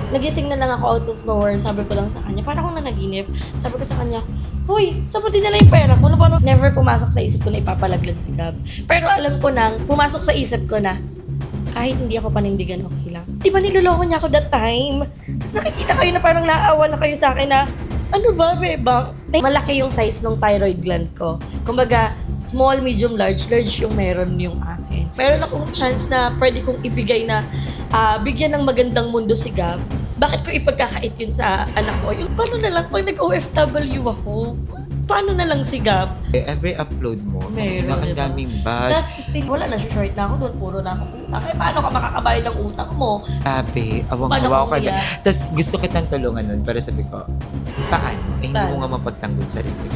nagising na lang ako out of nowhere, sabi ko lang sa kanya, parang akong nanaginip. Sabi ko sa kanya, Hoy, saan mo dinala yung pera ko? Parang never pumasok sa isip ko na ipapalaglag si Gab. Pero alam ko nang, pumasok sa isip ko na, kahit hindi ako panindigan, okay lang. Di ba niloloko niya ako that time? Tapos nakikita kayo na parang naawa na kayo sa akin na, ano ba, bebang? Malaki yung size ng thyroid gland ko. Kumbaga, small, medium, large yung meron yung akin. Meron akong chance na pwede kong ibigay na bigyan ng magandang mundo si Gab. Bakit ko ipagkakait yun sa anak ko? Yung, paano na lang pag nag-OFW ako? Paano na lang si Gab? Every upload mo, Meron, ang diba? daming bash. Tapos, wala na, short na ako doon. Puro na ako utang. Eh, paano ka makakabayad ng utang mo? Sabi, Paano awang-awa ka kung na. yan? Tapos gusto kitang tulungan nun, pero sabi ko, paano? Eh, hindi Paano? mo nga mapagtanggol sarili.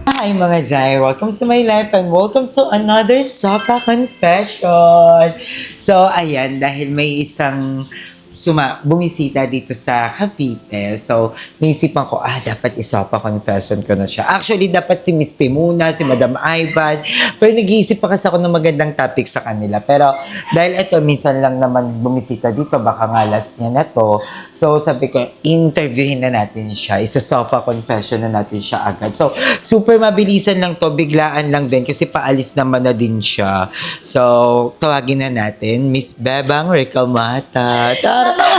Hi mga Jai! Welcome to my life and welcome to another Sopa Confession! So, ayan, dahil may isang bumisita dito sa Cavite. So, naisipan ko, dapat isopa confession ko na siya. Actually, dapat si Miss P muna, si Madam Ivan. Pero nag-iisip pa kasi ako ng magandang topic sa kanila. Pero dahil ito, minsan lang naman bumisita dito, baka nga last niya na to. So, sabi ko, interviewin na natin siya. Isosopa confession na natin siya agad. So, super mabilisan lang to, biglaan lang din kasi paalis naman na din siya. So, tawagin na natin, Miss Bebang Recamata.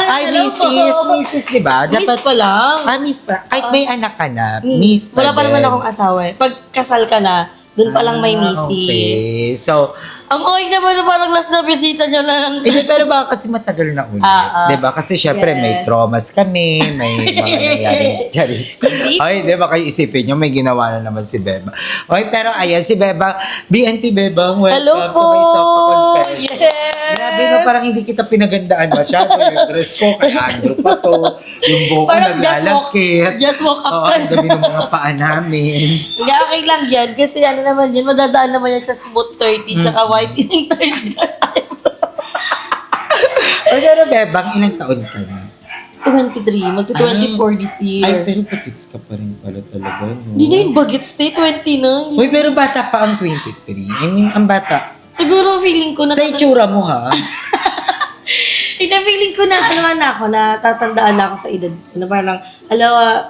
Ay, Mrs. Diba? Miss pa lang. Miss pa. Kahit may anak ka na, Miss pa Wala pa din. naman akong asawa eh. Pag kasal ka na, doon pa lang may misis. Okay. So, Ang oy naman na parang last na bisita niya lang. pero baka kasi matagal na ulit. Diba? Kasi syempre may Yes. traumas kami, may mga nangyaring charis. Okay, diba? Kayo isipin nyo, may ginawa na naman si Beba. Okay, pero ayan, si Beba, BNT Bebang, welcome Hello po! to my Sopa Confession. Yes! Grabe no, parang hindi kita pinagandaan masyado. Yung dress ko, kay Andrew pa to. Yung buhok ko Parang naglalakit. just walk up Oo, ka. ang dami ng mga paa namin. Hindi, okay lang yan. Kasi ano naman yan, madadaan naman yan sa smooth 30 tsaka whitening 30 na sa'yo. Pero Bebang, ilang taon ka na? 23, magto-24 this Ay, year. pero patits ka pa rin pala talaga. No? Hindi na yung bagets, 20 na. Uy, pero bata pa ang 23. I mean, ang bata. Siguro feeling ko na... Sa itsura mo, ha? Hindi, feeling ko na natatandaan na ako sa edad ko. Na parang,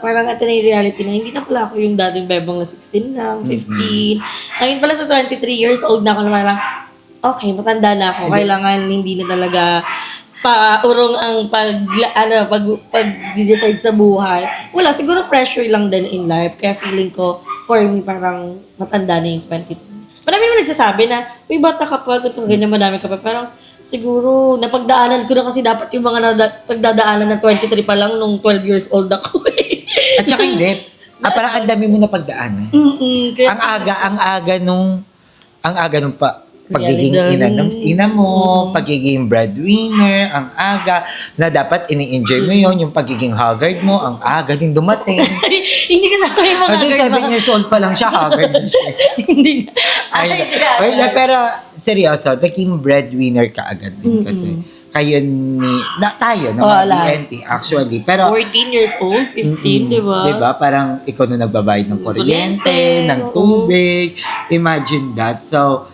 parang ito na yung reality na hindi na pala ako yung dating bebang na 16 lang, 15. Ngayon pala sa 23 years old na ako na parang, okay, matanda na ako. Kailangan hindi na talaga paurong ang pag-decide sa buhay. Wala, siguro pressure lang din in life. Kaya feeling ko, for me, parang matanda na yung 22. Marami naman nagsasabi na, uy, bata ka pa, ganito, ganyan, madami ka pa. Parang, siguro, napagdaanan ko na kasi dapat yung mga pagdadaanan ng 23 pa lang nung 12 years old ako eh. At saka hindi. Parang ang dami mo na pagdaanan. Kaya, Ang aga nung pagiging ina mo, pagiging breadwinner, ang aga, na dapat ini-enjoy mo yon yung pagiging haggard mo, ang aga din dumating. hindi kasama yung mga Kasi 7 years old pa lang siya, haggard din siya. Hindi. Pero seryoso, naging breadwinner ka agad din kasi kayo tayo na mga BNT actually. Pero 14 years old, 15, di ba? diba? Parang ikaw na nagbabayad ng kuryente, ng tubig. Imagine that. So,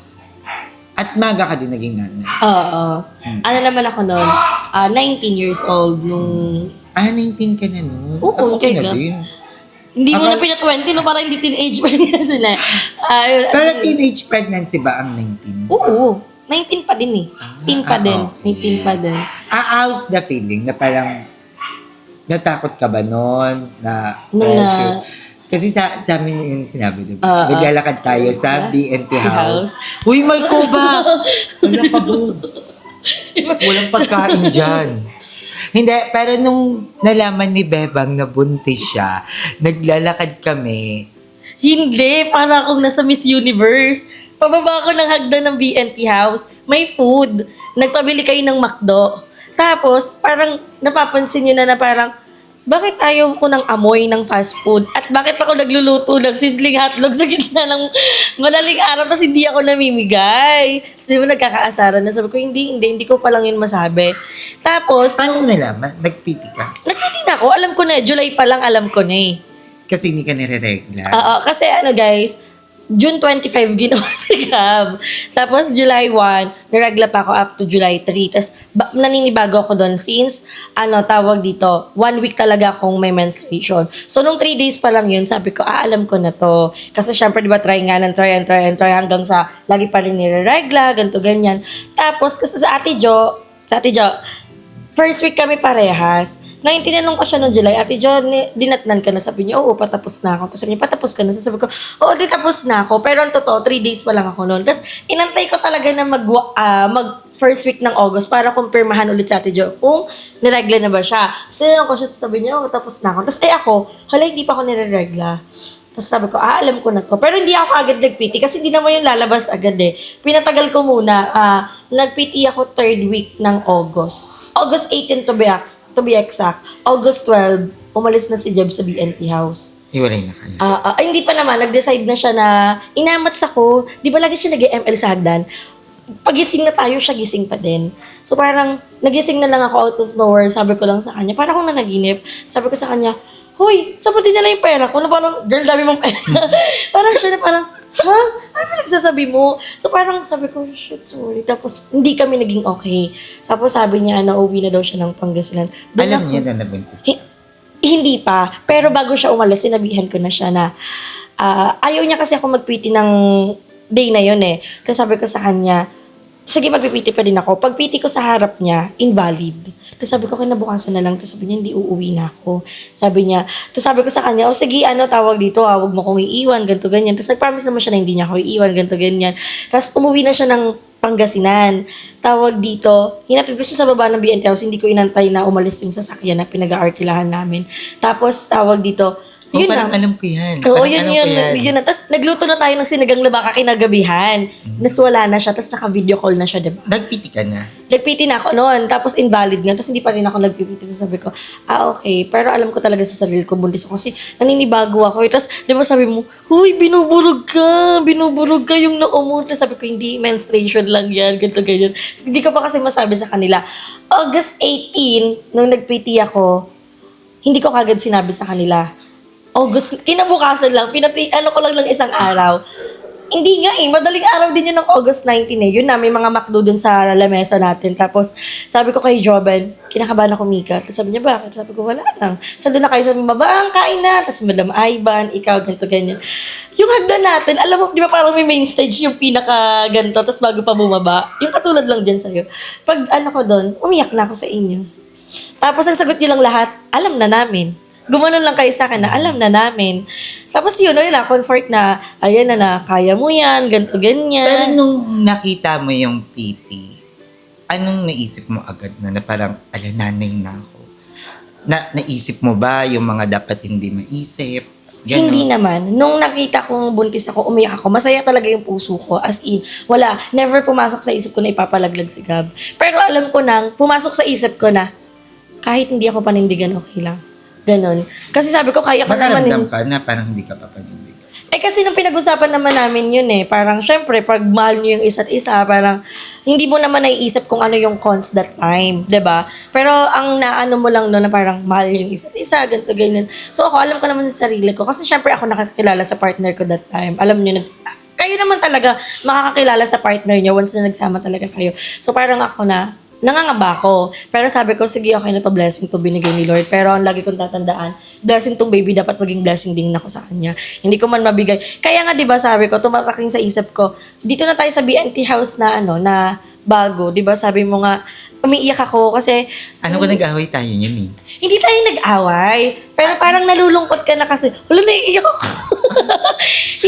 at maga ka din naging nanay. Oo. Ano naman ako noon? 19 years old nung... 19 ka na nun? Oo, okay na kaya din. Hindi ko na pina-20, no? Parang hindi teenage pa rin sila. Pero teenage pregnancy ba ang 19? Oo. 19 pa din eh. Teen pa din. okay. 19 pa din. How's the feeling na parang natakot ka ba nun? Na Na- pressure? Kasi sa amin yung sinabi, diba? Naglalakad tayo sa BNT house. Uy, may kuba! Wala pa bro. Walang pagkain dyan. Hindi, pero nung nalaman ni Bebang na buntis siya, naglalakad kami. Hindi, para akong nasa Miss Universe. Pababa ko ng hagdan ng BNT house, may food. Nagpabili kayo ng McDo. Tapos, parang napapansin nyo na parang, bakit ayaw ko ng amoy ng fast food? At bakit ako nagluluto ng sizzling hotdog sa gitna ng malaling araw kasi hindi ako namimigay? Tapos di ba nagkakaasaran na sabi ko, hindi ko pa lang yun masabi. Tapos, Paano mo nalaman? Nagpiti ka? nagpiti na ako, alam ko na, July pa lang alam ko na eh. Kasi hindi ka nire-regla. Oo, kasi ano guys, June 25, ginawa si Gab. Tapos, July 1, niregla pa ako up to July 3. Tapos, naninibago ako doon since, tawag dito, 1 week talaga akong may menstruation. So, nung 3 days pa lang yun, sabi ko, alam ko na to. Kasi, syempre, di ba, try hanggang sa, lagi pa rin nireregla, ganito, ganyan. Tapos, kasi sa Ate Jo, first week kami parehas. Ngayon, tinanong ko siya noong July, Ate Jo, dinatnan ka na? Sabi niya, oo, patapos na ako. Tapos sabi niya, patapos ka na? Sabi ko, oo, di tapos na ako. Pero ang totoo, 3 days pa lang ako noon. Tapos inantay ko talaga na mag first week ng August para kumpirmahan ulit sa Ate Jo kung niregla na ba siya. Tapos tinanong ko siya, sabi niya, oo, tapos na ako. Tapos ako, hala, hindi pa ako nireregla. Tapos sabi ko, alam ko na to. Pero hindi ako agad nag-PT kasi hindi naman yung lalabas agad eh. Pinatagal ko muna. Nag-PT ako 3rd week ng August. August 18 to be exact. August 12, umalis na si Jeb sa BNT house. Hiwalay na kayo. Ay, hindi pa naman. Nag-decide na siya na inamats ako. Di ba lagi siya nag-ML sa hagdan? Pagising na tayo, siya gising pa din. So parang nagising na lang ako out of nowhere. Sabi ko lang sa kanya, parang akong nanaginip. Sabi ko sa kanya, hoy, sabutin na lang yung pera ko. Na parang, girl, dami mong pera. Parang siya na parang, ha? Ano ba nagsasabi mo? So parang sabi ko, shit, sorry. Tapos hindi kami naging okay. Tapos sabi niya, nauwi na daw siya ng Pangasinan. Doon Alam ako- niya na nabuntis. Hindi pa. Pero bago siya umalis, sinabihan ko na siya na ayaw niya kasi ako mag-PT ng day na yun eh. Tapos sabi ko sa kanya, sige, mag-PT pa din ako. Pag PT ko sa harap niya, invalid. Tapos sabi ko, kinabukasan na lang. Tapos sabi niya, hindi uuwi na ako. Sabi niya, tapos sabi ko sa kanya, oh sige, tawag dito, huwag mo kong iiwan, ganito, ganyan. Tapos nag-promise naman siya na hindi niya ako iiwan, ganito, ganyan. Tapos umuwi na siya ng Pangasinan. Tawag dito, hinatid ko siya sa baba ng BNT house, hindi ko inantay na umalis yung sasakyan na pinag-aarkilahan namin. Tapos tawag dito, yun parang na. alam ko yan. Oo, Parang yun alam ko yan. yun na. Tapos nagluto na tayo ng sinigang labaka kinagabihan. Nas wala na siya, tapos naka-video call na siya, diba? Nag-PT ka na. Nag-PT na ako noon, tapos invalid nga, tapos hindi pa rin ako nag-PT. So sabi ko, okay, pero alam ko talaga sa sarili ko, buntis ako kasi naninibago ako. Tapos, di ba sabi mo, huy, binuburog ka yung noo mo. Tapos sabi ko, hindi, menstruation lang yan, ganito, ganyan. So, hindi ko pa kasi masabi sa kanila. August 18, nung nag-PT ako, hindi ko kagad sinabi sa kanila. August, kinabukasan lang, ko lang isang araw. Hindi nga madaling araw din yun ng August 19 eh. Yun na, may mga McDo dun sa lamesa natin. Tapos, sabi ko kay Joben, kinakabahan ako, Mika. Tapos sabi niya, bakit? Sabi ko, wala lang. Saan doon na kayo? Sabi mo, babang, kain na. Tapos, Madam Ivan, ikaw, ganito, ganyan. Yung hagdan natin, alam mo, di ba parang may main stage yung pinaka ganito, tapos bago pa bumaba. Yung katulad lang dyan sa'yo. Pag ko doon, umiyak na ako sa inyo. Tapos, ang sagot niyo lang lahat, alam na namin. Gumanon lang kayo sa akin na alam na namin. Tapos yun, comfort na, ayan na, kaya mo yan, ganito, ganyan. Pero nung nakita mo yung PT, anong naisip mo agad na parang, nanay na ako? Naisip mo ba yung mga dapat hindi maisip? Ganon. Hindi naman. Nung nakita kong buntis ako, umiyak ako, masaya talaga yung puso ko. As in, wala, never pumasok sa isip ko na ipapalaglag si Gab. Pero alam ko nang, pumasok sa isip ko na, kahit hindi ako panindigan, okay lang. Ganon. Kasi sabi ko, kaya ko naman. Makaramdam ka na parang hindi ka papanindigan. Kasi nung pinag-usapan naman namin yun parang syempre, pag mahal nyo yung isa't isa, parang hindi mo naman naiisip kung ano yung cons that time, 'di ba? Pero ang naano mo lang doon na parang mahal nyo yung isa't isa, ganito, ganyan. So ako, alam ko naman sa sarili ko. Kasi syempre ako nakakilala sa partner ko that time. Alam nyo, kayo naman talaga makakakilala sa partner nyo once na nagsama talaga kayo. So parang ako nangangamba ako. Pero sabi ko, sige, okay na to, blessing to binigay ni Lord. Pero ang lagi kong tatandaan, blessing tong baby, dapat maging blessing din ako sa kanya. Hindi ko man mabigay. Kaya nga, di ba, sabi ko, tumataking sa isip ko, dito na tayo sa BNT house na, na bago. Di ba, sabi mo nga, umiiyak ako kasi... Ano ko nag-away tayo yun Hindi tayo nag-away. Pero parang nalulungkot ka na kasi, wala, naiiyak ako.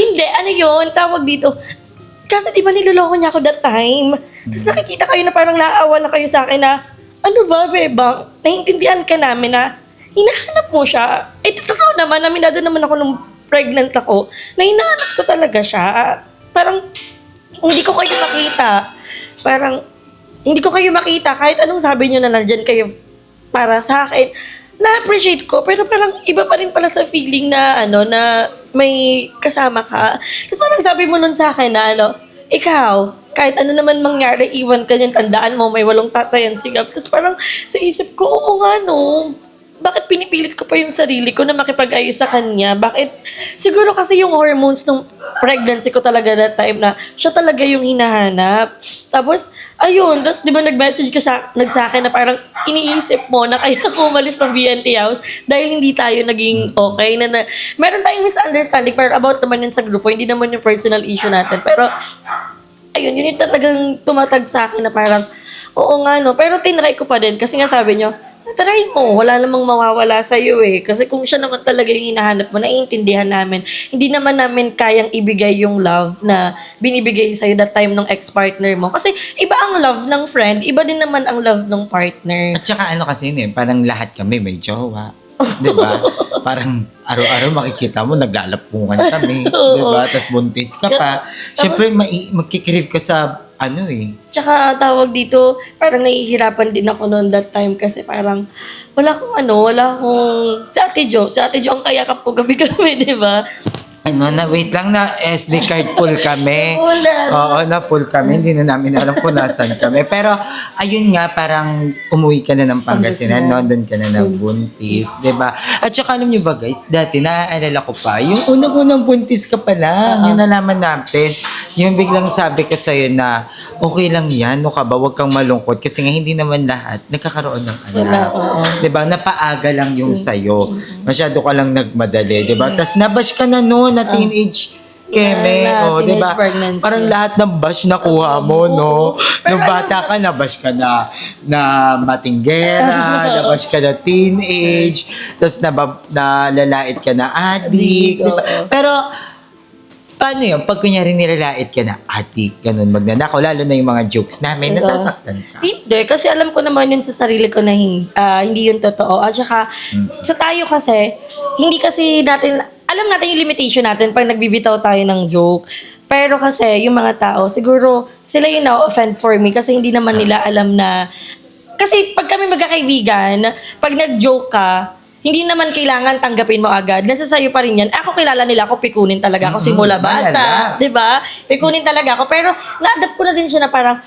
Hindi, yun, tawag dito. Kasi di ba niloloko niya ako that time? Tapos nakikita kayo na parang naaawa na kayo sa akin na, ano ba, bebang? Naiintindihan ka namin na hinahanap mo siya. Totoo naman, aminado naman ako nung pregnant ako, na hinahanap ko talaga siya. Parang, hindi ko kayo makita. Parang, hindi ko kayo makita. Kahit anong sabi niyo na nandyan kayo para sa akin, na-appreciate ko. Pero parang iba pa rin pala sa feeling na, na may kasama ka. Tapos parang sabi mo nun sa akin na, ikaw, kahit ano naman mangyari, iwan ka niyan, tandaan mo, may 8 tatayan si Gab. Tapos parang sa isip ko, oo nga, no. bakit pinipilit ko pa yung sarili ko na makipag-ayos sa kanya? Bakit? Siguro kasi yung hormones nung pregnancy ko talaga that time na siya talaga yung hinahanap. Tapos, ayun, tapos di ba nag-message ka sa akin na parang iniisip mo na kaya ako umalis ng BNT house dahil hindi tayo naging okay. Meron tayong misunderstanding pero about naman yun sa grupo, hindi naman yung personal issue natin. Pero, ayun, yun yung talagang tumatag sa akin na parang, oo nga no, pero tinry ko pa din kasi nga sabi nyo, try mo, wala namang mawawala sa iyo eh. Kasi kung siya naman talaga yung hinahanap mo, naiintindihan namin. Hindi naman namin kayang ibigay yung love na binibigay sa iyo that time ng ex-partner mo. Kasi iba ang love ng friend, iba din naman ang love ng partner. At saka ano kasi yun parang lahat kami may jowa. Diba? Parang araw-araw makikita mo, naglalapungan kami. Diba? Tapos buntis ka pa. Siyempre, magkikrib ka sa ano eh. Tsaka tawag dito, parang nahihirapan din ako noon that time kasi parang wala akong, si Ate Jo ang kayakap ko gabi-gabi, di ba? Ano na, wait lang na SD card full kami. Wala. Oo, na full kami. Hindi na namin alam kung nasan kami. Pero, ayun nga, parang umuwi ka na ng Pangasinan, no? Doon ka na ng buntis, di ba? At saka alam niyo ba guys, dati naaalala ko pa, yung unang-unang buntis ka pa lang, yung nalaman natin, yung biglang sabi ko sa'yo na, okay lang yan, no ka ba, huwag kang malungkot. Kasi nga, hindi naman lahat nagkakaroon ng anak. Di ba? Napaaga lang yung sa'yo. Masyado ka lang nagmadali, di ba? Tapos nabash ka na noon, na teenage keme, di ba? Pregnancy. Parang lahat ng bash na kuha mo, no? Nung bata ka, nabash ka na matinggera, nabash ka na teenage, tapos nalalait ka na addict, di ba? Pero, paano yun? Pag kunyari nilalait ka na addict, ganun, magnanakaw, lalo na yung mga jokes namin, nasasaktan ka. Hindi, kasi alam ko naman yun sa sarili ko na hindi yun totoo. At saka, sa tayo kasi, hindi kasi natin, alam natin yung limitation natin pag nagbibitaw tayo ng joke. Pero kasi, yung mga tao, siguro, sila yung na-offend for me kasi hindi naman nila alam na, kasi pag kami magkakaibigan, pag nag-joke ka, hindi naman kailangan tanggapin mo agad. Nasa sayo pa rin yan. Ako kilala nila ako, pikunin talaga ako simula bata. Diba? Pikunin talaga ako. Pero na-adapt ko na din siya na parang,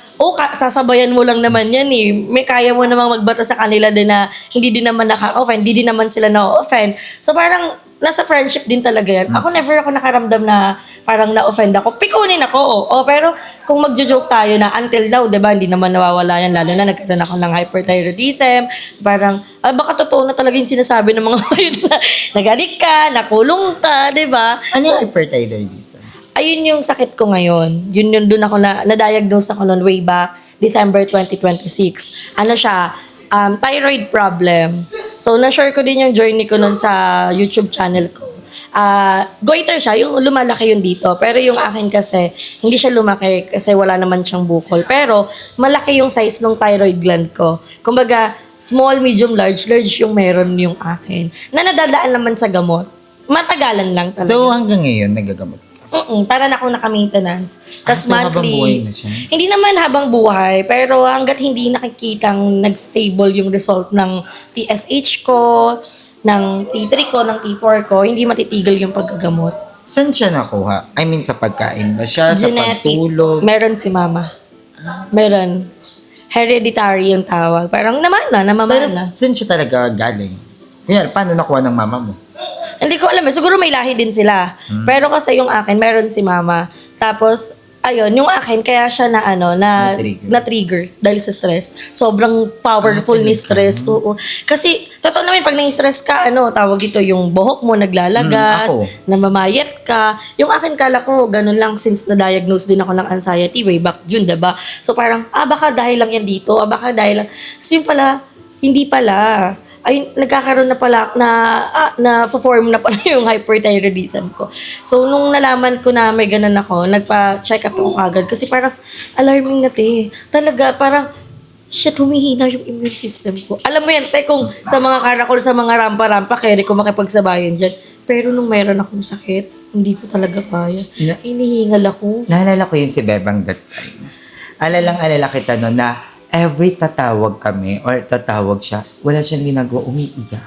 sasabayan mo lang naman yan eh. May kaya mo namang magbata sa kanila din na hindi din naman naka-offend, hindi din naman sila na-offend. So parang, nasa friendship din talaga yan. Ako never ako nakaramdam na parang na-offend ako. Pikunin ako. Pero kung magjo-joke tayo na until now, 'di ba, hindi naman nawawala yan lalo na nagkaroon ako ng hyperthyroidism. Parang baka totoo na talaga yung sinasabi ng mga yun na nagalit ka, nakulong ka, 'di ba? Ano yung hyperthyroidism? Ayun yung sakit ko ngayon. Yun doon ako na-diagnose ako noon way back December 2026. Ano siya? Thyroid problem. So, na-share ko din yung journey ko nun sa YouTube channel ko. Goiter siya, yung lumalaki yun dito. Pero yung akin kasi, hindi siya lumaki kasi wala naman siyang bukol. Pero, malaki yung size ng thyroid gland ko. Kumbaga, small, medium, large yung meron yung akin. Na nadadaan naman sa gamot. Matagalan lang talaga. So, hanggang ngayon, nagagamot ka? Para na akong naka-maintenance. Tapos so habang buhay monthly. na siya? Hindi naman habang buhay, pero hanggat hindi nakikitang nag-stable yung result ng TSH ko, ng T3 ko, ng T4 ko, hindi matitigil yung paggagamot. Saan siya nakuha? I mean, sa pagkain ba siya? Sa pagtulog? Meron si mama. Meron. Hereditary yung tawag. Parang Pero, namamana. saan siya talaga galing? Kaya, paano nakuha ng mama mo? Hindi ko alam eh. Siguro may lahi din sila. Pero kasi yung akin, meron si mama. Tapos, ayun, yung akin, kaya siya na-trigger dahil sa stress. Sobrang powerful ni stress. Oo. Kasi, totoo naman, pag na-stress ka, tawag ito, yung buhok mo naglalagas, namamayat ka. Yung akin, kala ko, ganun lang since na-diagnose din ako ng anxiety way back June, diba? So parang, baka dahil lang yan dito, baka dahil lang. So yun pala, hindi pala. Ay, nagkakaroon na pala, na-form na pala yung hyperthyroidism ko. So, nung nalaman ko na may ganun ako, nagpa-check up ako agad. Kasi parang, alarming na Talaga, parang, shit, humihina yung immune system ko. Alam mo yan, kung sa mga karakol, sa mga rampa-rampa, kaya ko makipagsabayan dyan. Pero nung meron akong sakit, hindi ko talaga kaya. Inihingal ako. Naalala ko yun si Bebang that time. Alala kita no na every tatawag kami or tatawag siya, wala siyang ginagawa, umiiyak.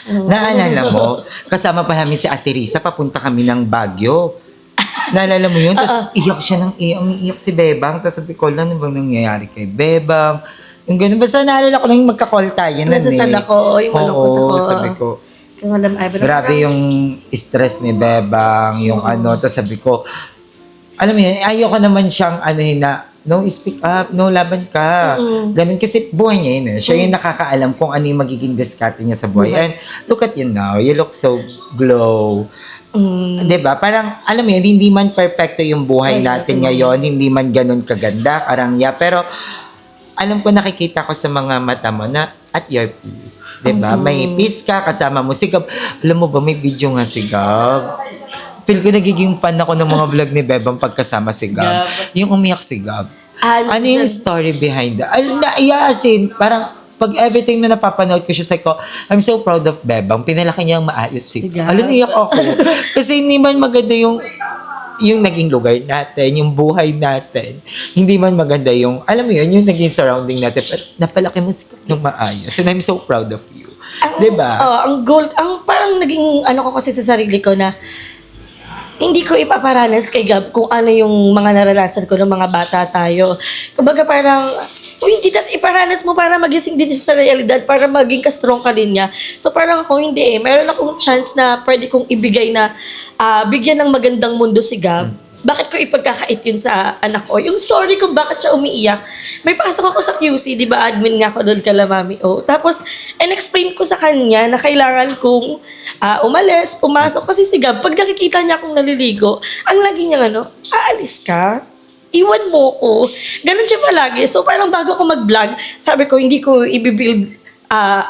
Naalala mo, kasama pa namin si Ate Risa, papunta kami ng Baguio. Naalala mo yun? Tapos iyak siya umiiyak si Bebang. Tapos sabi ko, ano bang nangyayari kay Bebang? Yung ganun. Basta naalala ko lang yung magka-call tayo. Nasasad ako, yung malungkot ako. Oo, sabi ko. Kaya Madam Ivan. Grabe yung stress ni Bebang, yung Tapos sabi ko, alam mo yun, ayoko naman siyang na, no, speak up, no, laban ka. Ganun kasi buhay niya yun. Siya yung nakakaalam kung ano yung magiging diskarte niya sa buhay. And look at you now, you look so glow. Diba? Parang, alam mo yun, hindi man perfecto yung buhay natin ngayon, hindi man ganun kaganda, karangya, pero alam ko, nakikita ko sa mga mata mo na at your peace. Diba? May peace ka, kasama mo si Gab. Alam mo ba, may video nga si Gab. Feel ko nagiging fan ako ng mga vlog ni Bebang pagkasama si Gab. Yung umiyak si Gab. Ano yung story behind that? Naiyasin, parang pag everything na napapanood ko siya, ko, I'm so proud of Bebang. Pinalaki niya ang maayos si Gab. Alam, niyak ako. Kasi hindi man maganda yung naging lugar natin, yung buhay natin. Hindi man maganda yung, alam mo yun, yung naging surrounding natin. Pero napalaki mo si Gab ng maayos. And I'm so proud of you. Diba? Ang goal, parang naging ko kasi sa sarili ko na hindi ko ipaparanas kay Gab kung ano yung mga naranasan ko ng mga bata tayo. Kumbaga parang, hindi natin iparanas mo para magising din siya sa realidad, para maging ka-strong ka din niya. So parang ako hindi meron akong chance na pwede kong ibigay na bigyan ng magandang mundo si Gab. Bakit ko ipagkakait yun sa anak ko? Yung story kung bakit siya umiiyak. May pasok ako sa QC, di ba? Admin nga ako doon kala Mami O. Tapos, explain ko sa kanya na kailangan kong umalis, pumasok. Kasi si Gab, pag nakikita niya akong naliligo, ang lagi niya aalis ka? Iwan mo ko. Ganun siya palagi. So, parang bago ko mag-vlog, sabi ko, hindi ko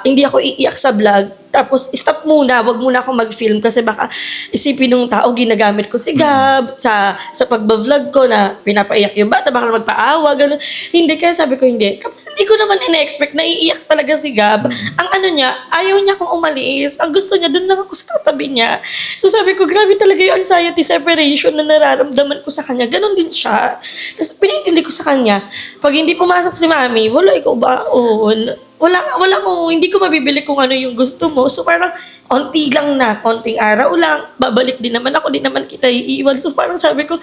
hindi ako iiyak sa vlog. Tapos, stop muna. Wag muna ako mag-film kasi baka isipin ng tao, ginagamit ko si Gab sa pagbablog ko na pinapaiyak yung bata, baka magpaawa, gano'n. Hindi, kaya sabi ko hindi. Tapos, hindi ko naman ina-expect na iiyak talaga si Gab. Ang niya, ayaw niya akong umalis. Ang gusto niya, doon lang ako sa tabi niya. So, sabi ko, grabe talaga yung anxiety separation na nararamdaman ko sa kanya. Ganon din siya. Tapos, pinintindi ko sa kanya, pag hindi pumasok si Mami, wala ikaw baon. Wala ko, hindi ko mabibili kung ano yung gusto mo. So parang, konting araw lang, babalik din naman ako, di naman kita iiwan. So parang sabi ko,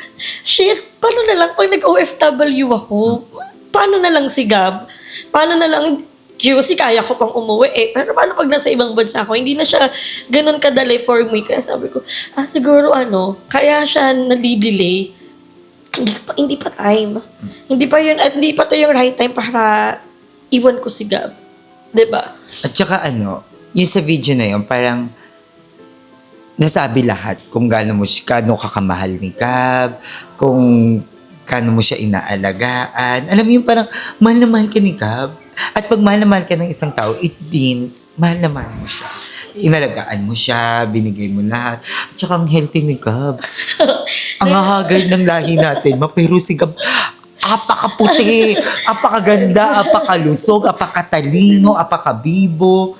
shit, paano na lang pag nag-OFW ako? Paano na lang si Gab? Paano na lang, QC, kaya ko pang umuwi Pero paano pag nasa ibang bansa ako? Hindi na siya ganun kadali for me. Kaya sabi ko, siguro kaya siya nadidelay. Hindi pa time. Hindi pa yun, at hindi pa to yung right time para iwan ko si Gab. Diba? At saka yung sa video na yun, parang nasabi lahat kung gaano ka kamahal ni Gab, kung gaano mo siya inaalagaan. Alam mo yung parang mahal na mahal ka ni Gab. At pag mahal na mahal ka ng isang tao, it means mahal na mahal mo siya. Inalagaan mo siya, binigay mo lahat. At saka ang healthy ni Gab. Ang hahagard ng lahi natin, pero si Gab, apakaputi, apakaganda, apakalusog, apakatalino, apakabibo.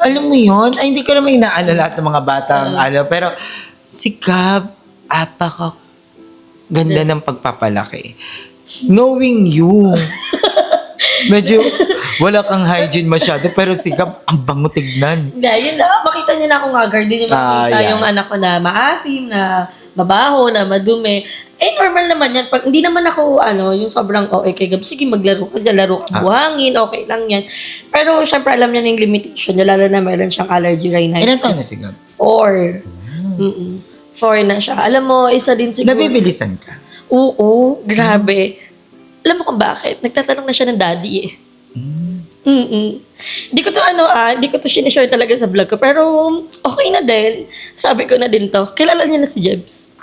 Alam mo yun? Ay, hindi ko naman inaano lahat ng mga batang pero si Gab, apakaganda ng pagpapalaki. Knowing you, medyo wala kang hygiene masyado, pero si Gab, ang bango tignan. Hindi, yun na. Makita niyo na akong haggard. Hindi niyo makita yung anak ko na maasim, na mabaho, na madumi. Normal naman yan. Pag, hindi naman ako, yung sobrang kay Gab, sige, maglaro ka dyan, laro ka buhangin, okay lang yan. Pero, syempre, alam niya na yung limitation niya, lalo na meron siyang allergy rhinitis. Ilan taon na si Gab? 4. 4 na siya. Alam mo, isa din siguro. Nabibilisan ka? Oo, grabe. Alam mo kung bakit? Nagtatanong na siya ng daddy Hindi ko to hindi ko to sinishare talaga sa vlog ko, pero okay na din. Sabi ko na din to. Kilala niya na si Jebs.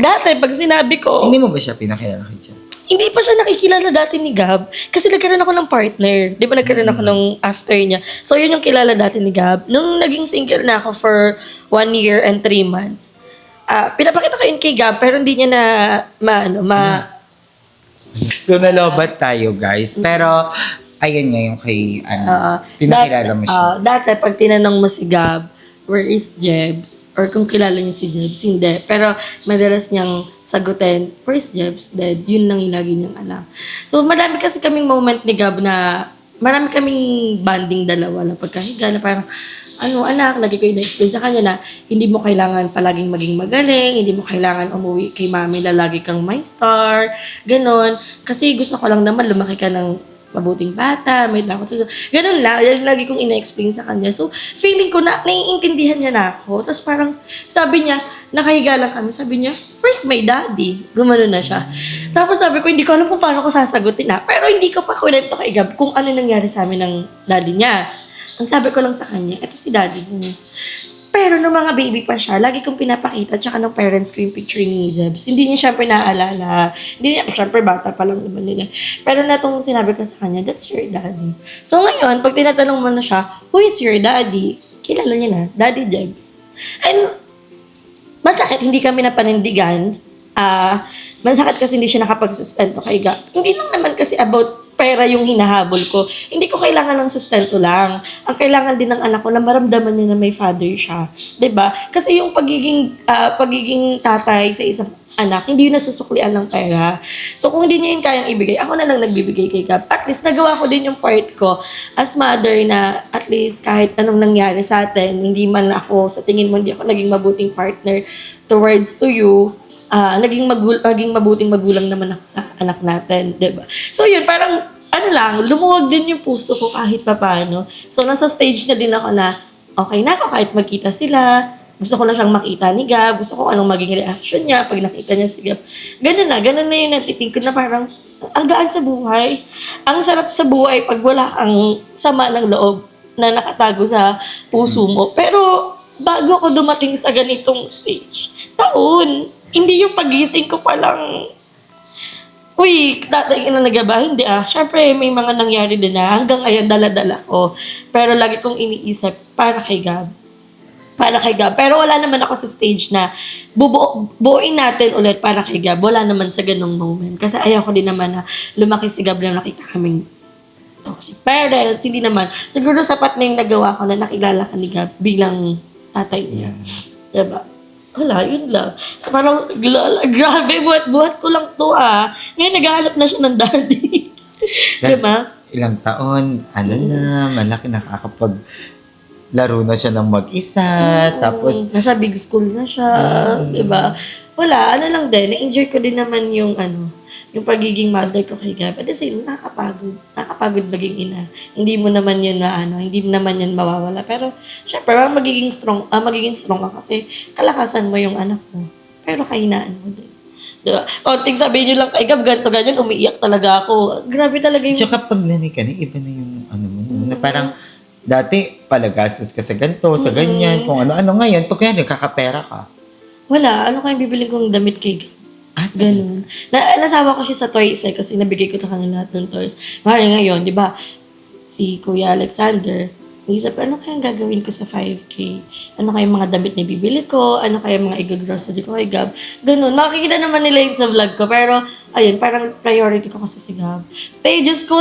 Dati, pag sinabi ko... Hindi mo ba siya pinakilala kay Jeb? Hindi pa siya nakikilala dati ni Gab. Kasi nagkaroon ako ng partner. Di ba nagkaroon ako ng after niya. So, yun yung kilala dati ni Gab. Nung naging single na ako for 1 year and 3 months, pinapakita ko yun kay Gab, pero hindi niya So, nalobat tayo, guys. Pero, ayun nga yung kay, pinakilala mo siya. Dati, pag tinanong mo si Gab, where is Jebs? Or kung kilala niya si Jebs, hindi. Pero madalas niyang sagutin, where is Jebs? Dead. Yun lang yung lagi niyang alam. So, marami kasi kaming moment ni Gab na, marami kaming banding dalawa na pagkahiga na parang, anak, lagi ko na-explain sa kanya na hindi mo kailangan palaging maging magaling, hindi mo kailangan umuwi kay mami na lagi kang my star, ganon. Kasi gusto ko lang naman lumaki ka ng mabuting bata, may takot sa... Ganun lang, yan lagi kong ina-explain sa kanya. So, feeling ko na, naiintindihan niya na ako. Tapos parang, sabi niya, nakahiga lang kami, sabi niya, where's my daddy? Gumano na siya. Tapos sabi ko, hindi ko alam kung paano ko sasagutin na. Pero hindi ko pa kunento kay Gab kung ano nangyari sa amin ng daddy niya. Ang sabi ko lang sa kanya, eto si daddy mo. Pero nung mga baby pa siya, lagi kong pinapakita, tsaka ng parents ko yung picture ni Jebs. Hindi niya syempre naaalala. Hindi niya, syempre bata pa lang naman nila. Pero natong sinabi ko sa kanya, that's your daddy. So ngayon, pag tinatanong mo na siya, who is your daddy? Kilala niya na, Daddy Jebs. And masakit, hindi kami napanindigan. Masakit kasi hindi siya nakapag-sustento kay Gab. Hindi lang naman kasi about pera yung hinahabol ko. Hindi ko kailangan ng sustento lang. Ang kailangan din ng anak ko na maramdaman niya na may father siya. 'Di ba? Kasi yung pagiging tatay sa isang anak, hindi yun nasusuklian ng pera. So kung hindi niya yun kayang ibigay, ako na lang nagbibigay kay Gab. At least nagawa ko din yung part ko as mother na at least kahit anong nangyari sa atin, hindi man ako, sa tingin mo, hindi ako naging mabuting partner towards to you, naging mabuting magulang naman ako sa anak natin, 'di ba? So yun, parang lumuwag din yung puso ko kahit papaano. So nasa stage na din ako na okay na ako kahit magkita sila. Gusto ko na siyang makita ni Gab. Gusto ko anong maging reaction niya pag nakita niya si Gab. Ganun na yung natiting ko na parang ang gaan sa buhay. Ang sarap sa buhay pag wala kang sama ng loob na nakatago sa puso mo. Pero bago ako dumating sa ganitong stage, hindi yung pagising ko palang, uy, tatay na nagaba, hindi Siyempre, may mga nangyari din na hanggang ngayon dala-dala ko. Pero lagi kong iniisip, para kay Gab. Pero wala naman ako sa stage na buuin natin ulit para kay Gab. Wala naman sa ganong moment. Kasi ayaw ko din naman na lumaki si Gab na nakita kaming toxic parents. Hindi naman. Siguro sapat na yung nagawa ko na nakilala ka ni Gab bilang tatay niya. Diba? Wala, yun lang. So parang, grabe, buhat ko lang to Ngayon, naghahanap na siya ng daddy. Diba? Ilang taon, malaki nakakapag-laro na siya ng mag-isa, tapos... Nasa big school na siya, diba? Wala, lang din, na-enjoy ko din naman yung yung pagiging mother ko kay Gab. At the same, nakakapagod maging ina. Hindi mo naman yun hindi naman yun mawawala. Pero, syempre, magiging strong ka kasi kalakasan mo yung anak mo. Pero kahinaan mo din. Diba? Konting sabihin nyo lang kay Gab, ganyan, umiiyak talaga ako. Grabe talaga yung... Tsaka pag nanay ka na, iba na yung mo. Na parang, dati, palagastos ka sa ganito, sa ganyan, kung ano-ano. Ngayon, pag kaya kakapera ka. Wala, kayang bibiling kong damit kay Gab? Ganun. Nasawa ko siya sa toys kasi nabigay ko sa kanila lahat ng toys. Mari ngayon, di ba, si Kuya Alexander, naisip ko, ano kayang gagawin ko sa 5K? Ano kayang mga damit na bibili ko? Ano kayang mga i-grocery ko kay Gab? Ganun. Makikita naman nila yun sa vlog ko. Pero, ayun, parang priority ko kasi si Gab. Tay, Diyos ko,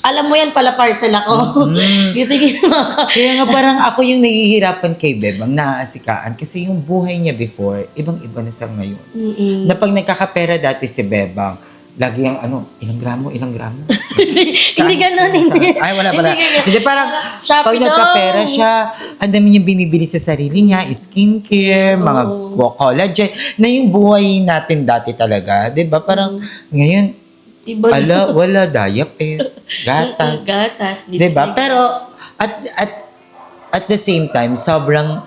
alam mo yan pala, parcel ako. Sige, Kaya nga parang ako yung nahihirapan kay Bebang naaasikaan kasi yung buhay niya before, ibang-iba na sa ngayon. Na pag nagkakapera dati si Bebang, lagi yung ilang gramo? Hindi ganun, hindi. Ay, wala. Hindi Hindi, parang Shopee pag nagkapera siya, ang dami niyang binibili sa sarili niya, skincare, mga collagen, na yung buhay natin dati talaga. Diba? Parang ngayon, wala, diaper, gatas. Diba? Pero, at the same time, sobrang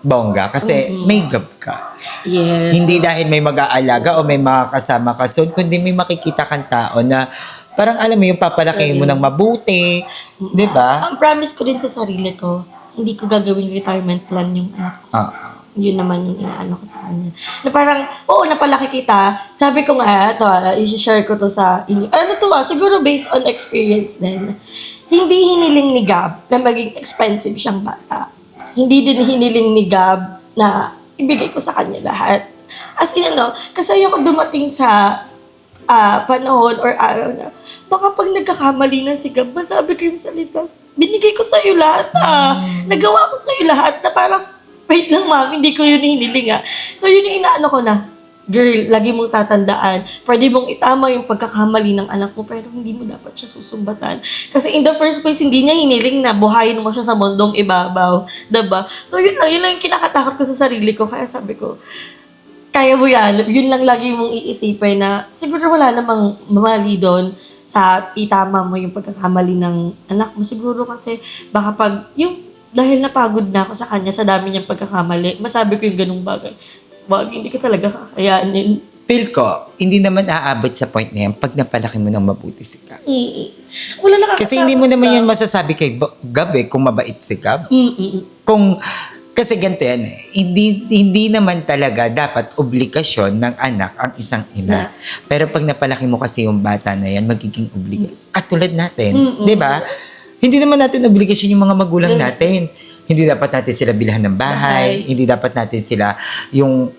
bongga kasi may Gab ka. Yes. Hindi dahil may mag-aalaga o may makakasama ka soon, kundi may makikita kang tao na parang alam mo yung papalaki mo ng mabuti. Diba? Ang promise ko din sa sarili ko, hindi ko gagawin retirement plan yung anak ko. Yun naman yung inaano ko sa kanya. Na parang, napalaki kita. Sabi ko nga, i-share ko to sa inyo. Siguro based on experience din. Hindi hiniling ni Gab na maging expensive siyang bata. Hindi din hiniling ni Gab na ibigay ko sa kanya lahat. As in, kasi ayoko dumating sa panahon or araw na, baka pag nagkakamali na si Gab, masabi ko yung salita, binigay ko sa'yo lahat nagawa ko sa'yo lahat na parang, wait lang, mami, hindi ko yun hiniling So, yun yung inaano ko na, girl, lagi mong tatandaan, pwede mong itama yung pagkakamali ng anak mo, pero hindi mo dapat siya susumbatan. Kasi in the first place, hindi niya hiniling na buhayin mo siya sa mundong ibabaw. Diba? So, yun lang yung kinakatakot ko sa sarili ko. Kaya sabi ko, kaya mo yan, yun lang lagi mong iisipin na siguro wala namang mali doon sa itama mo yung pagkakamali ng anak mo. Siguro kasi baka pag yung dahil napagod na ako sa kanya sa dami niyang pagkakamali, masabi ko yung ganung bagay. Wag, hindi ko talaga kakayanin. Feel ko, hindi naman aabot sa point na yan pag napalaki mo ng mabuti si Gab. Wala nakakatakot. Kasi hindi mo naman yan masasabi kay Gab kung mabait si Gab. Kasi ganito yan hindi naman talaga dapat obligasyon ng anak ang isang ina. Pero pag napalaki mo kasi yung bata na yan, magiging obligasyon. Katulad natin, di ba? Hindi naman natin obligasyon yung mga magulang natin. Hindi dapat natin sila bilhan ng bahay. Hindi dapat natin sila yung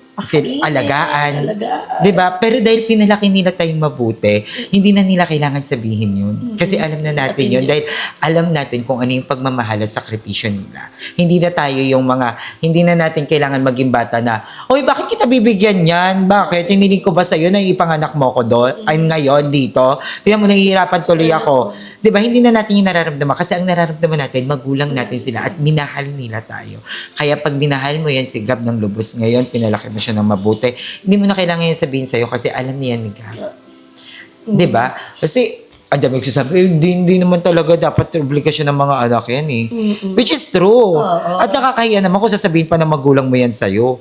alagaan. Di ba? Pero dahil pinalaki nila tayong mabuti, hindi na nila kailangan sabihin yun. Kasi alam na natin yun. Dahil alam natin kung ano yung pagmamahal at sakripisyo nila. Hindi na natin kailangan maging bata na, oy, bakit kita bibigyan yan? Bakit? Hiniling ko ba sa'yo na ipanganak mo ko doon? Ay, ngayon, dito? Tingnan mo, nahihirapan tuloy ako. Di ba? Hindi na natin yung nararamdaman. Kasi ang nararamdaman natin, magulang natin sila at minahal nila tayo. Kaya pag minahal mo yan si Gab ng lubos ngayon, pinalaki mo siya ng mabuti, hindi mo na kailangan yan sabihin sa'yo kasi alam niya ni Gab. Di ba? Kasi, ang dami magsasabi, hindi naman talaga dapat obligasyon ng mga anak yan eh. Which is true. At nakakahiya naman kung sasabihin pa ng magulang mo yan sa'yo.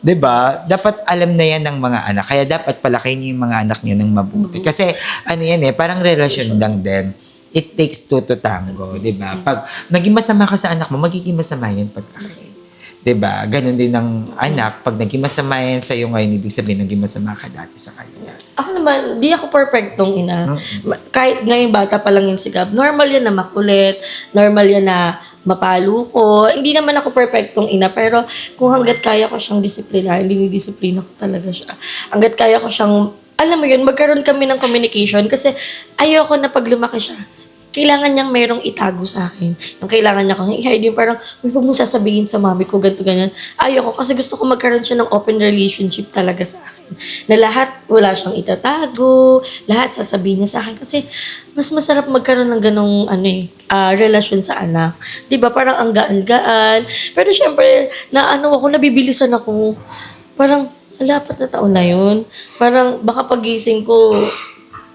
Di ba? Dapat alam na yan ng mga anak. Kaya dapat palakayin niyo yung mga anak niyo ng mabuti. Kasi, ano yan parang relasyon lang din. It takes two to tango, di ba? Pag naging masama ka sa anak mo, magiging masama yan pagkaki. Di ba? Ganon din ng anak. Pag naging masama yan sa'yo ngayon, ibig sabihin naging masama ka dati sa kanya. Ako naman, di ako perfectong ina. Kahit ngayon bata pa lang yung si Gab, normal yan na makulit, normal yan na mapalo ko. Hindi naman ako perfectong ina, pero kung hanggat kaya ko siyang disiplinahin, dinidisiplina ko talaga siya. Hanggat kaya ko siyang, alam mo yun, magkaroon kami ng communication kasi ayoko na pag lumaki siya, kailangan niyang mayroong itago sa akin. Yung kailangan niya kong i-hide yung parang, huwag mong sasabihin sa mami ko, ganito, ganyan. Ayoko kasi gusto ko magkaroon siya ng open relationship talaga sa akin. Na lahat, wala siyang itatago, lahat sasabihin niya sa akin. Kasi mas masarap magkaroon ng ganong relasyon sa anak. Diba? Parang ang gaan-gaan. Pero syempre, nabibilisan ako. Parang, apat na taon na yun. Parang, baka pagising ko,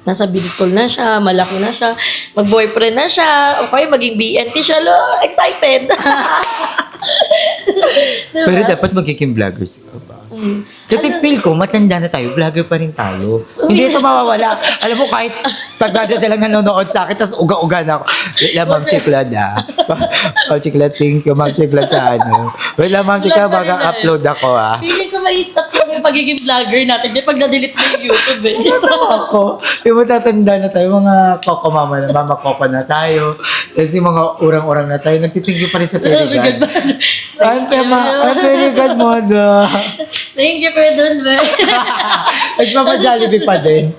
nasa middle school na siya, malaki na siya, mag-boyfriend na siya, okay, maging BNT siya, excited. Diba? Pero dapat magiging vlogger ka ba? Kasi feel ko, matanda na tayo, vlogger pa rin tayo. Hindi ito mawawala. Alam mo, kahit pagdada lang nanonood sa akin, tapos uga-uga na ako. Wait lang, Ma'am Chiklad Ma'am Chiklad, thank you, Ma'am Chiklad sa ano. Wait lang, Ma'am Chiklad, baga upload ako Pili ko may-stop ko yung pagiging vlogger natin. Di pag na-delete mo yung YouTube Ako, yung matatanda na tayo, mga koko mama na, mama koko na tayo. Tapos yung mga urang-urang na tayo, nagtitingin pa rin sa Peligan. I'm very good, Moda. Thank you, Kuya Don, man. Nagpapa-Jollibee pa din.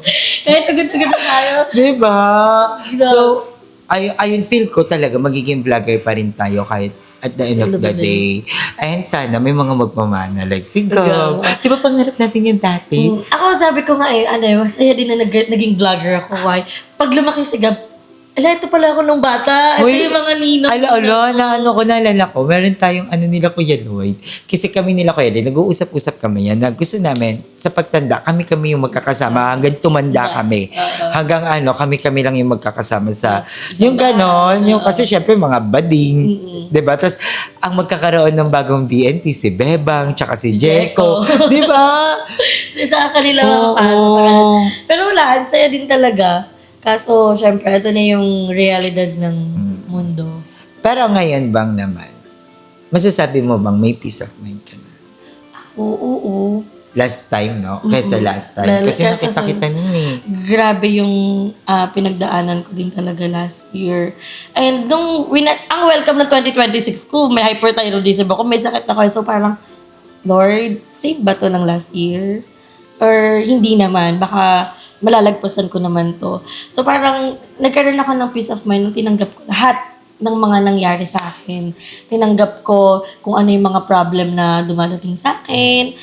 Kahit agad-agad na tayo. Diba? So, ayun, feel ko talaga, magiging vlogger pa rin tayo kahit at the end of the day. And sana may mga magpamana like si Gab. Di ba pangarap natin yan dati? Ako sabi ko nga masaya din na naging vlogger ako. Why? Pag lumaki si Gab, ito pala ako nung bata. Ito yung mga ninong. Naalala ko, meron tayong nila Kuya Lloyd. Kasi kami nila Kuya Lloyd, nag-uusap-usap kami yan. Gusto namin, sa pagtanda, kami yung magkakasama hanggang tumanda kami. Hanggang kami lang yung magkakasama sa, yung ganon, yung kasi syempre mga bading. Diba? Tapos, ang magkakaroon ng bagong BNT, si Bebang, tsaka si Jeko. Diba? Sa kanila. Pero wala, saya din talaga. Kaso, syempre, ito na yung realidad ng mundo. Pero ngayon bang naman, masasabi mo bang may peace of mind ka na? Oo. Last time, no? Kaysa last time. Kasi nakita kita nun Grabe yung pinagdaanan ko din talaga last year. And ang welcome ng 2026 ko, may hyperthyroidism ako, may sakit ako. So parang, Lord, save ba to ng last year? Or hindi naman, baka malalagpasan ko naman to. So parang nagkaroon ako ng peace of mind nung tinanggap ko lahat ng mga nangyari sa akin. Tinanggap ko kung ano yung mga problem na dumadating sa akin.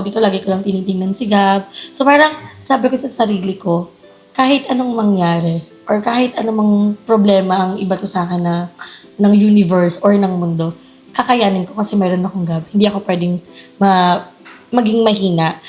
Dito lagi ko lang tinitingnan si Gab. So parang sabi ko sa sarili ko, kahit anong mangyari or kahit anong problema ang iba to sa akin ng universe or ng mundo, kakayanin ko kasi meron akong Gab. Hindi ako pwedeng maging mahina.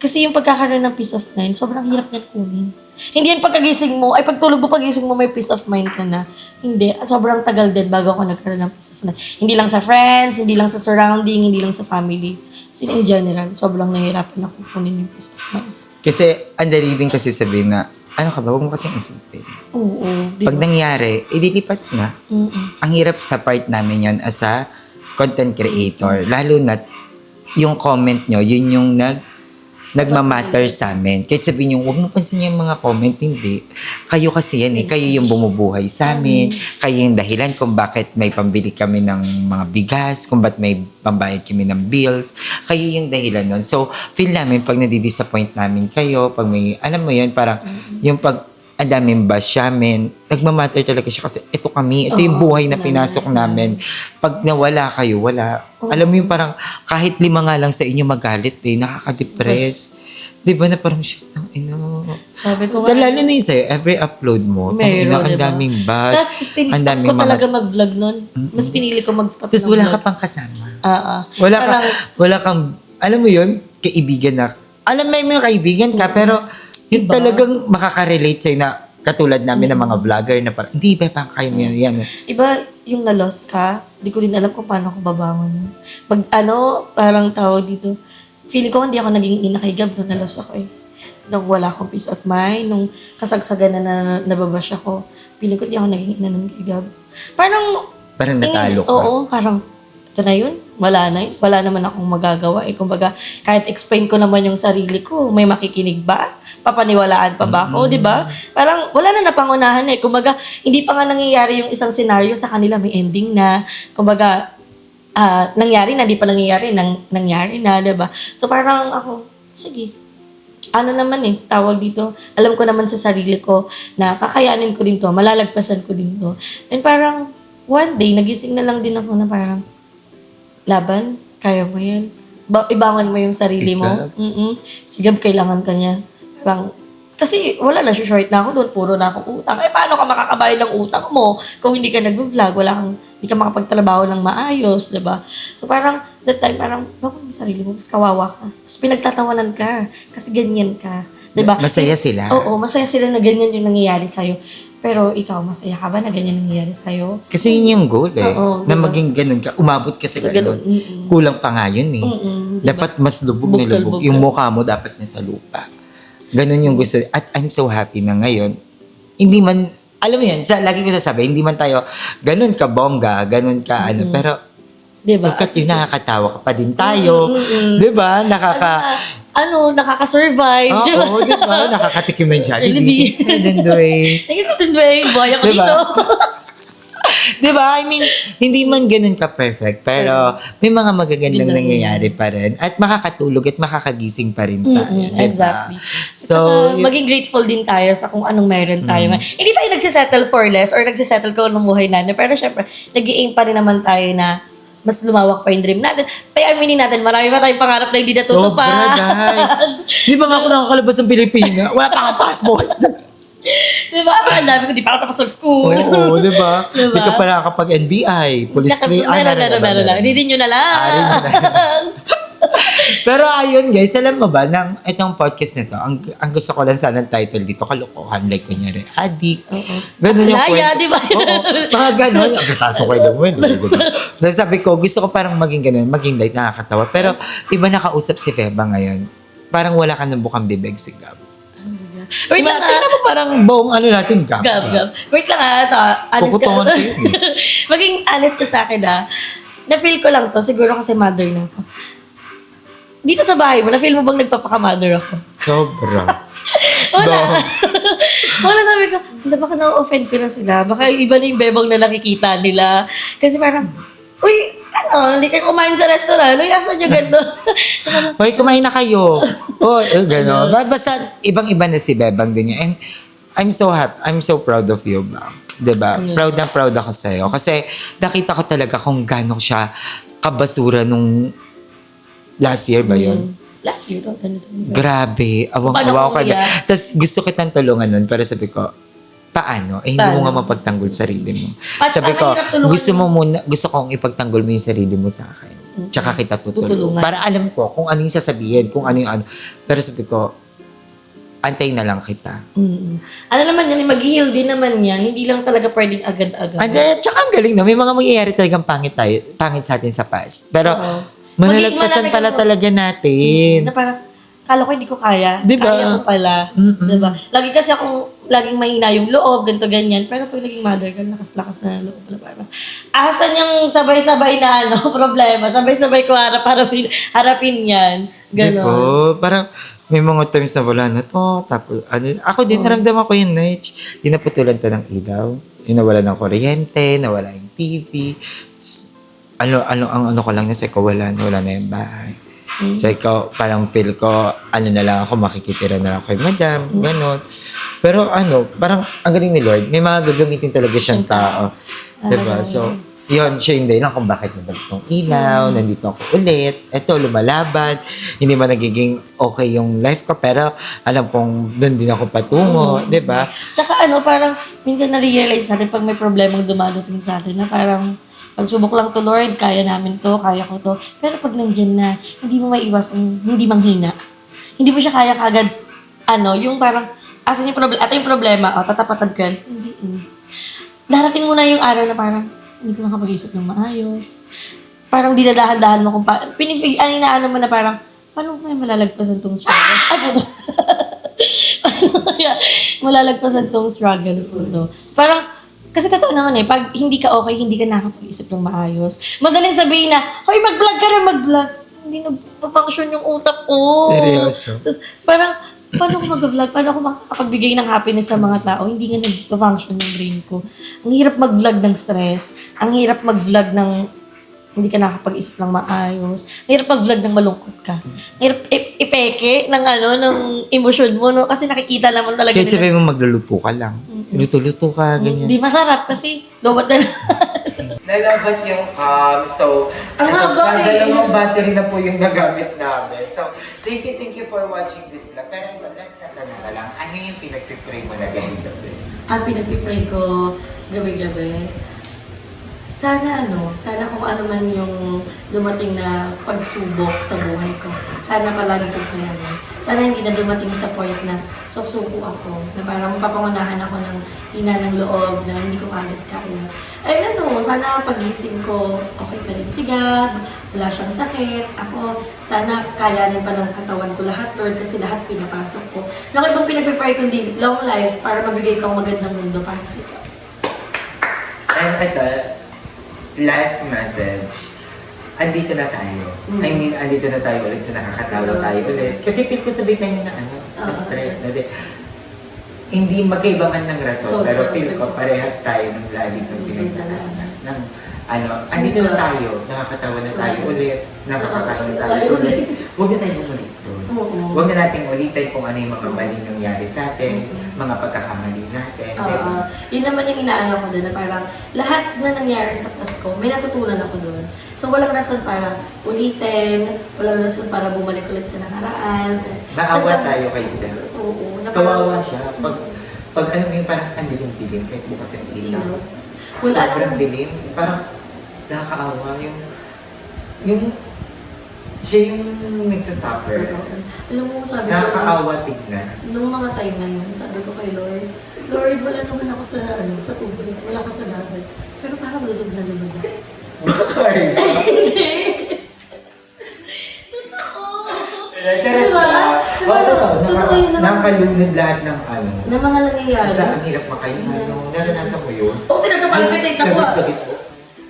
Kasi yung pagkakaroon ng peace of mind, sobrang hirap niyan kunin. Hindi yan pagkagising mo, ay pagtulog mo pagising mo may peace of mind ka na. Hindi, sobrang tagal din bago ako nagkaroon ng peace of mind. Hindi lang sa friends, hindi lang sa surrounding, hindi lang sa family. Kasi in general, sobrang nahihirapan ako kunin yung peace of mind. Kasi, ang dali din kasi sabihin na, ano ka ba, huwag mo kasing isipin. Oo, di Pag ba? nangyari, idilipas na. Mm-mm. Ang hirap sa part namin yon as a content creator. Lalo na yung comment nyo, yun yung nagmamatter sa amin. Kahit sabihin nyo, huwag mo pansin yung mga comment, hindi. Kayo kasi yan eh. Kayo yung bumubuhay sa amin. Kayo yung dahilan kung bakit may pambili kami ng mga bigas, kung bakit may pambayad kami ng bills. Kayo yung dahilan nun. So, feel namin pag nadidisappoint namin kayo, pag may, alam mo yun, parang yung pag ang daming bash namin, nagmamatter talaga siya kasi ito kami, ito yung buhay na pinasok namin. Pag nawala kayo, wala. Alam mo yung parang kahit 5 nga lang sa inyo magalit eh, nakaka-depress. Di ba na parang shit ng ino. Sabi ko Lalo na yun sa'yo, every upload mo, Meron, ang diba? daming bash, Tapos ang tinistop daming ko talaga mag-vlog nun. Mas pinili ko mag-stop Tapos ng wala vlog. ka pang kasama. Parang, Wala kang, alam mo yun, kaibigan na, alam mo yung mga kaibigan ka, pero yun Diba? talagang makaka-relate sa'yo na katulad namin ng mga vlogger na parang, hindi ba pang kayo yan. iba yung na-lost ka, di ko din alam kung paano ako babangon. Pag parang tawag dito, feeling ko hindi ako naging ina kay Gab nung na-lost ako eh. Nung wala akong peace of mind, nung kasagsagan na nababash ako, feeling ko hindi ako naging ina ng kay Gab. Parang Parang natalo ka. Oo, parang, ito na yun, wala na yun. Wala naman akong magagawa. Eh, kumbaga, kahit explain ko naman yung sarili ko, may makikinig ba? Papaniwalaan pa ba ako, di ba? Parang, wala na napangunahan eh. Kumbaga, hindi pa nga nangyayari yung isang senaryo sa kanila, may ending na. Kumbaga, nangyari na, di pa nangyayari, nangyari na, di ba? So, parang ako, sige, ano naman eh, tawag dito, alam ko naman sa sarili ko na kakayanin ko din to, malalagpasan ko din to. And parang, one day, nagising na lang din ako na parang, laban, kaya mo yan. Ibangon mo yung sarili mo. Sigab, kailangan ka niya. Parang, kasi wala na, short na ako doon, puro na akong utang. Eh, paano ka makakabayad ng utang mo kung hindi ka nag-vlog, hindi ka makapagtrabaho ng maayos, di ba? So parang, that time, parang, bangon mo yung sarili mo, mas kawawa ka. Mas pinagtatawanan ka, kasi ganyan ka. Di ba? Masaya sila. Oo, masaya sila na ganyan yung nangyayari sa'yo. Pero ikaw, masaya ka ba na ganyan nangyayari sa'yo? Kasi yun yung goal eh. Oo, na diba? maging ganun ka. Umabot ka sa ganun. Kulang pa nga yun eh. Diba? Dapat mas lubog na lubog. Bukal-bukal. Yung mukha mo dapat nasa lupa. Ganun yung gusto. At I'm so happy na ngayon. Hindi man, alam mo yan, lagi ko sasabi, hindi man tayo ganun ka bongga, ganun ka ano. Pero, Diba? pagkat yung nakakatawa ka pa din tayo. Diba? Nakaka-survive. Oo, Diba? diba? Nakakatikim ng Jollibee. Jollibee. Ay, Dandoy. Thank you, Tundoy. Buhay ako Diba? dito. Diba? I mean, hindi man ganun ka-perfect, pero may mga magagandang Ganda nangyayari pa rin. At makakatulog at makakagising pa rin tayo. Diba? Exactly. So, Saka, maging grateful din tayo sa kung anong meron tayo. Hindi tayo nagsisettle for less or nagsisettle ko ng buhay natin. Pero syempre, nag-i-aim pa rin naman tayo na mas lumawak pa yung dream natin. Tayo aminin natin, marami pa tayong pangarap na hindi natutupad. sobra, guys. Di ba nga ako nakakalabas ng Pilipina? Wala pa akong passport. Diba? Ang dami ko, di pa ako tapos mag-school. Oo, di ba? Diba? Di ka pa nakakapag-NBI, police play. Meron. Hindi nyo na lang. Pero ayun guys, alam mo ba, itong podcast na to, ang gusto ko lang sana ng title dito, kalokohan, like kunyari, addict. Ganun yung Laya, kwento. di ba? Oo, mga ganun. Ang taso kayo naman. So sabi ko, gusto ko parang maging ganun, maging light, nakakatawa. Pero iba nakausap si Feba ngayon, parang wala ka nang bukang bibig si Gab. Wait lang Tingnan mo parang buong ano natin, Gab. Gab. Wait lang honest ka. Kukutungan ko yun eh. Maging honest ka sa akin Na-feel ko lang to, siguro kasi mother na ako. Dito sa bahay mo, na-feel mo bang nagpapaka-mother ako? Sobra. Wala. Wala, sabi ko, baka na-offend ko na sila. Baka iba na yung bebang na nakikita nila. Kasi parang, uy, hindi kayo kumain sa restaurant. Uy, asan nyo ganito? Hoy, kumain na kayo. Gano'n. Basta, ibang-iba na si Bebang din niya. And I'm so happy. I'm so proud of you, Bang. Diba? Proud na proud ako sa'yo. Kasi nakita ko talaga kung gano'n siya kabasura nung last year ba yun? Last year, Grabe. Awang-awa ko. Tapos gusto kitang tulungan nun. Pero sabi ko, paano? Hindi mo nga mapagtanggol sarili mo. Sabi ko, gusto kong ipagtanggol mo yung sarili mo sa akin. Tsaka kita tutulungan. Para alam ko kung ano yung sasabihin, kung ano yung ano. Pero sabi ko, antay na lang kita. Ano naman yan, mag-heal din naman yan. Hindi lang talaga pwedeng agad-agad. And then, tsaka ang galing na, may mga mangyayari talagang pangit sa atin sa past. Pero, Oo. manalagpasan Malalagyan pala mo. talaga natin. Na parang, kala ko hindi ko kaya. Diba? Kaya ko pala. Diba? Lagi kasi akong, laging mahina yung loob, ganito, ganyan. Pero pag naging mother ka, lakas-lakas na loob. Parang, asan yung sabay-sabay na problema? Sabay-sabay ko harapin yan. Ganon. Diba? Parang, may mga times na wala na to. Tapos, ako din, naramdaman ko yun, Nige. Di naputulan to ng ilaw. Yung nawala ng kuryente, nawala yung TV. Ang ko lang na sa wala na yung bahay. So, ikaw, parang feel ko, na lang ako, makikitira na lang kay madam, gano'n. Pero parang ang galing ni Lord, may mga gagamitin talaga siyang tao. Diba? So, yun, siya yung dahilan kung bakit nabalik tong ilaw, nandito ako ulit, eto, lumalaban, hindi man nagiging okay yung life ko, pero alam kong doon din ako patungo, diba? Tsaka parang, minsan na-realize natin pag may problemang dumadating sa atin na parang, pagsubok lang to Lord, kaya namin to, kaya ko to. Pero pag nandyan na, hindi mo maiwasan, hindi manghina. Hindi mo siya kaya kagad, yung parang, asan yung problema, yung problema, tatapatan ka. Hindi. Darating mo na yung araw na parang, hindi ko makapag-isip ng maayos. Parang dinadahan-dahan mo kung inaano mo na parang, paano ko kaya malalagpasan tong struggles? Ay, puto. Paano kaya malalagpasan tong struggles ko to? Parang, kasi totoo naman pag hindi ka okay, hindi ka nakapag-isip ng maayos. Madaling sabihin na, hoy, mag-vlog ka rin, mag-vlog. Hindi nagpa-function yung utak ko. Seryoso? Parang, paano ako mag-vlog? Paano ako makakapagbigay ng happiness sa mga tao? Hindi nga nagpa-function yung brain ko. Ang hirap mag-vlog ng stress. Ang hirap mag-vlog ng hindi ka nakapag-isip ng maayos. Ang hirap mag-vlog ng malungkot ka. Ang hirap ipeke ng ng emosyon mo, no? Kasi nakikita naman talaga Kahit sabihin mo magluluto ka lang. Luto-luto ka, ganyan. Hindi masarap kasi lowat na Nalabat yung cam. So, Ang haba dalawang battery na po yung nagamit namin. So, thank you for watching this vlog. Pero ito, last na tanong na lang. Ano yung pinag-pray mo na ganyan gabi? Ang pinag-pray ko gabi-gabi. Sana kung ano man yung dumating na pagsubok sa buhay ko. Sana palagi kong kayanin. Sana hindi na dumating sa point na susuko ako. Na parang mapapangunahan ako ng hina ng loob na hindi ko agad kaya. Ay sana pagising ko, okay pa rin si Gab, wala siyang sakit. Ako, sana kayanin pa ng katawan ko lahat, Lord, kasi lahat pinapasok ko. Naku, ibang pinag-pray ko din, long life, para mabigay ko ang magandang mundo para sa ikaw. And ito, last message. Andito na tayo. I mean, andito na tayo ulit sa nakakatawa tayo ulit. Kasi feel ko sabi tayo na stress na din. Hindi magkaiba man ng rason, pero feel ko parehas tayo ng lagi ng pinagdadaanan. Andito na tayo, nakakatawa na tayo ulit, nakakakain na tayo ulit. Huwag na tayo bumalik doon. Huwag na natin ulitin kung ano yung mga maling nangyari sa atin, mga pagkakamali natin. Yun naman yung inaano ko doon na parang lahat na nangyari sa Pasko, may natutunan ako doon. So walang rason para ulitin, walang rason para bumalik ulit sa nakaraan. Naawa tayo kay Sir. Oo. Kawawa siya. Pag ano yung parang ang dilim-dilim, kahit bukas yung ilaw. Sobrang dilim. Parang nakakaawa yung siya yung nagsasuffer. Alam mo, sabi ko, Nakakaawa tignan. nung mga time na yun, sabi ko kay Lord, wala naman ako sa tubig, wala ako sa dagat. Pero parang lulog na lumag. Okay. Hindi. Totoo. Diba? Totoo yun naman. Nakalunod lahat ng Na mga nangyayari. Sa ang hirap makahinga. Naranasan mo yun? Oo, tinagkapagkatay ka ko. Labis-labis mo.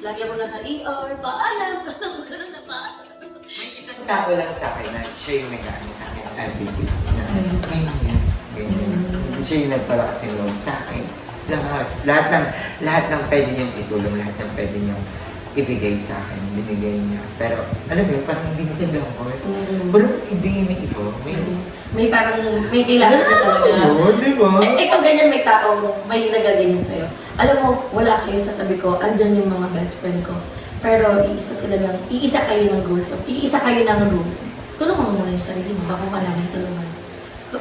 Lagi ako nasa ER, paalam, ganun na pa. May isang tao lang sa akin na siya yung nag-aano sa akin everyday. Ganyan. Siya yung nagpalakas ng loob sa akin. Lahat ng pwede niyong itulong, lahat ng pwede niyong ibigay sa akin, binigay niya. Pero, alam mo yun, parang hindi ko lang ko. Pero hindi may iba. May parang, may kailangan ka talaga. Di ba? Ikaw ganyan may tao, may nagaganyan sa'yo. Alam mo, wala kayo sa tabi ko, andyan yung mga best friend ko. Pero iisa kayo ng goals, iisa kayo ng rules. Tulungan mo muna yung sarili mo bago ka namin tulungan.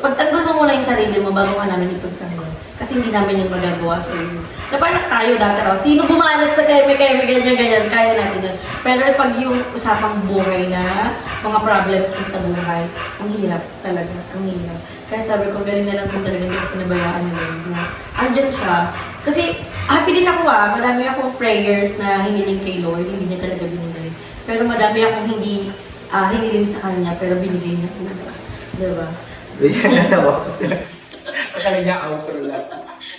Pagtanggol mo muna yung sarili mo bago ka namin ipagtanggol. Kasi hindi namin yung magagawa for you. Na parang tayo dati raw, sino bumalat sa keme, ganyan, kaya natin yun. Pero pag yung usapang buhay na, mga problems din sa buhay, ang hirap talaga, ang hirap. Kaya sabi ko, galing na lang kung talaga hindi ko pinabayaan na yun. Andyan siya. Kasi happy din ako marami akong prayers na hiniling kay Lord, hindi niya talaga binigay. Pero madami akong hindi hiniling sa kanya, pero binigay niya talaga. Diba? Ganyan na nawa ko sila. Akala niya outro lang.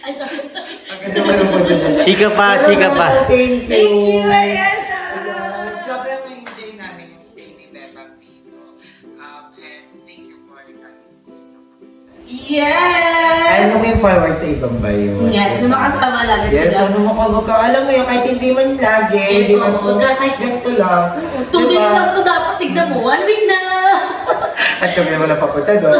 Ay, sorry. Ang ganda mo nung position. Chika pa, chika pa. Thank you. Thank you, Ayesha! Sobrang na-enjoy namin yung stay ni Bebang dito. And thank you for coming to this. Yes! I'm looking forward sa ibang bayo. Yes, na makasama lagi Yes, sila. ano mukha-mukha. Alam mo yun, kahit hindi man lagi, hindi man Oo. kahit ganito lang. 2 days lang ito dapat, tignan mo. 1 week na! At kami naman napapunta doon.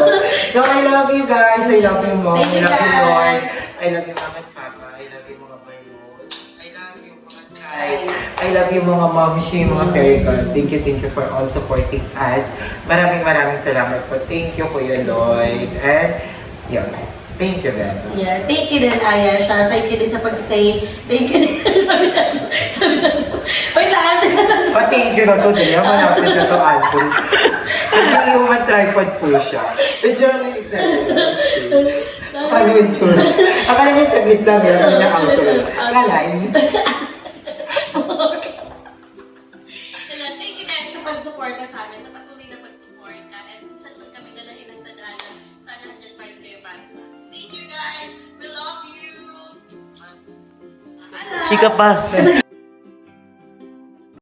So, I love you guys. I love you, Mom. Thank you, I love you, guys. Lord. I love you, Mama and Papa. I love you, mga bayos. I love you, mga Chay. I love you, mga Momshi, mga Fairy God. Thank you for all supporting us. Maraming salamat po. Thank you, Kuya Lloyd. And, yun. Thank you, Bella. Yeah, thank you din, Ayesha. Thank you din sa pagstay. Thank you din. sabi na. Wait lang. Thank you na to, Dali. Malapit na to, Andrew. Hindi human tripod po siya. Medyo may example. Akala mo yung tsura. Akala mo yung saglit lang yan. Kami na auto lang. Kalain. Thank you din sa pag-support ka sa amin, sa patuloy na pag-support ka. And saan man kami dalahin ng tadhana, sana andyan pa rin kayo para sa amin. Thank you guys! We love you! Chika pa.